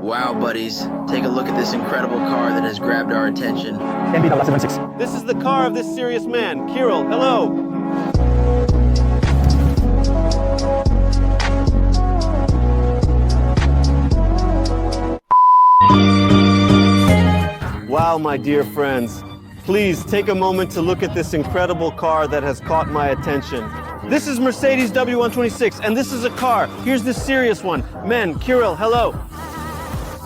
Wow, buddies, take a look at this incredible car that has grabbed our attention. W126. This is the car of this serious man, Kirill. Hello. Wow, my dear friends. Please take a moment to look at this incredible car that has caught my attention. This is Mercedes W126, and this is a car. Here's this serious one. Men, Kirill, hello.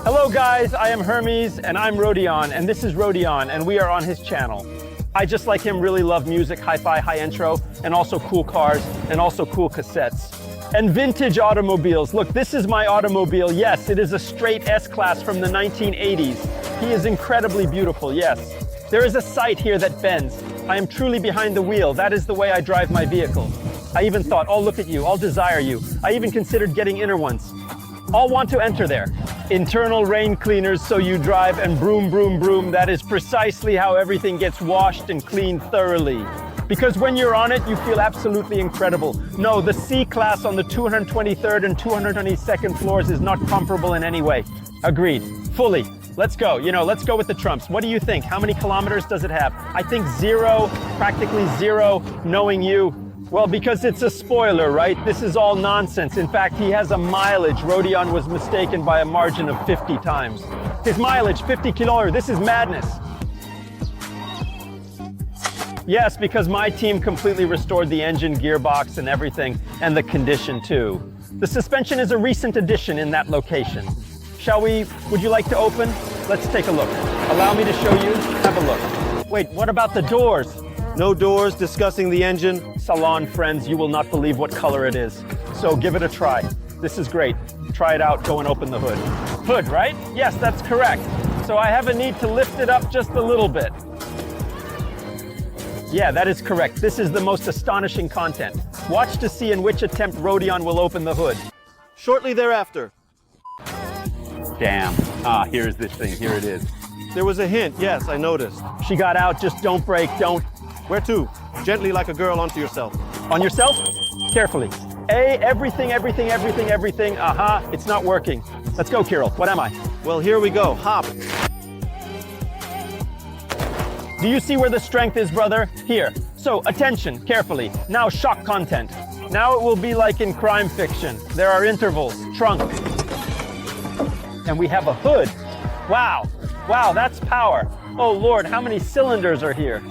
Hello guys, I am Hermes and I'm Rodion, and this is Rodion, and we are on his channel. I, just like him, really love music, hi-fi, high intro, and also cool cars, and also cool cassettes. And vintage automobiles. Look, this is my automobile. Yes, it is a straight S-Class from the 1980s. He is incredibly beautiful, yes. There is a sight here that bends. I am truly behind the wheel. That is the way I drive my vehicle. I even thought, oh, look at you, I'll desire you. I even considered getting inner ones. I'll want to enter there. Internal rain cleaners so you drive and broom, broom, broom. That is precisely how everything gets washed and cleaned thoroughly. Because when you're on it, you feel absolutely incredible. No, the C-Class on the 223rd and 222nd floors is not comparable in any way. Agreed, fully. Let's go, let's go with the trumps. What do you think? How many kilometers does it have? I think 0, practically 0, knowing you. Well, because it's a spoiler, right? This is all nonsense. In fact, he has a mileage. Rodion was mistaken by a margin of 50 times. His mileage, 50 kilometers. This is madness. Yes, because my team completely restored the engine, gearbox, and everything, and the condition too. The suspension is a recent addition in that location. Would you like to open? Let's take a look. Allow me to show you. Have a look. Wait, what about the doors? No doors, discussing the engine. Salon friends, you will not believe what color it is. So give it a try. This is great. Try it out, go and open the hood. Hood, right? Yes, that's correct. So I have a need to lift it up just a little bit. Yeah, that is correct. This is the most astonishing content. Watch to see in which attempt Rodion will open the hood. Shortly thereafter. Damn. Here's this thing. Here it is. There was a hint, yes, I noticed. She got out. Just don't brake. Don't. Where to? Gently like a girl onto yourself. On yourself? Carefully. Everything. It's not working. Let's go, Kirill. What am I? Well, here we go. Hop. Do you see where the strength is, brother? Here. So, attention, carefully. Now, shock content. Now it will be like in crime fiction. There are intervals. Trunk. And we have a hood. Wow. Wow, that's power. Oh Lord, how many cylinders are here?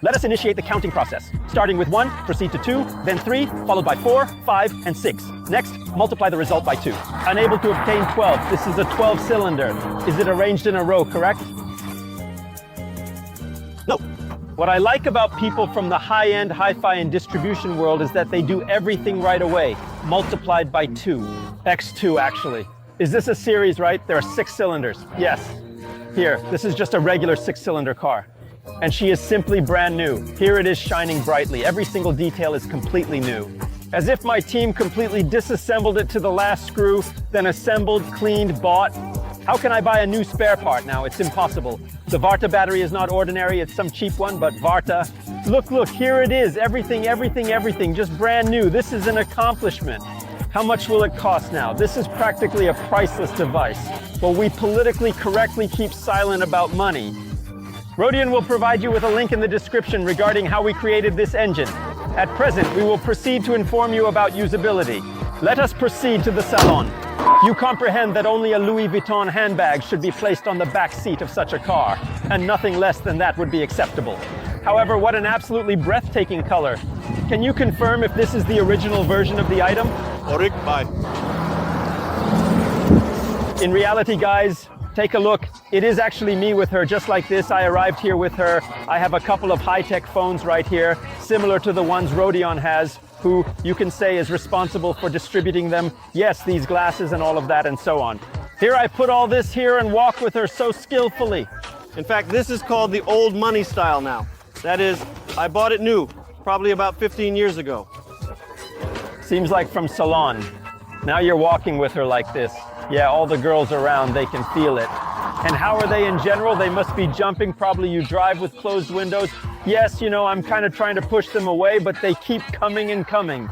Let us initiate the counting process. Starting with 1, proceed to 2, then 3, followed by 4, 5, and 6. Next, multiply the result by 2. Unable to obtain 12. This is a 12-cylinder. Is it arranged in a row, correct? No. What I like about people from the high-end, hi-fi, and distribution world is that they do everything right away, multiplied by 2. X2, actually. Is this a series, right? There are 6 cylinders. Yes. Here, this is just a regular 6-cylinder car. And she is simply brand new. Here it is shining brightly. Every single detail is completely new. As if my team completely disassembled it to the last screw, then assembled, cleaned, bought. How can I buy a new spare part now? It's impossible. The Varta battery is not ordinary. It's some cheap one, but Varta. Look, here it is. Everything, just brand new. This is an accomplishment. How much will it cost now? This is practically a priceless device. Well, we politically correctly keep silent about money. Rodion will provide you with a link in the description regarding how we created this engine. At present, we will proceed to inform you about usability. Let us proceed to the salon. You comprehend that only a Louis Vuitton handbag should be placed on the back seat of such a car, and nothing less than that would be acceptable. However, what an absolutely breathtaking color. Can you confirm if this is the original version of the item? In reality, guys, take a look. It is actually me with her, just like this. I arrived here with her. I have a couple of high-tech phones right here, similar to the ones Rodion has, who you can say is responsible for distributing them. Yes, these glasses and all of that and so on. Here I put all this here and walk with her so skillfully. In fact, this is called the old money style now. That is, I bought it new, probably about 15 years ago. Seems like from salon. Now you're walking with her like this. Yeah, all the girls around, they can feel it. And how are they in general? They must be jumping. Probably you drive with closed windows. Yes, I'm kind of trying to push them away, but they keep coming and coming.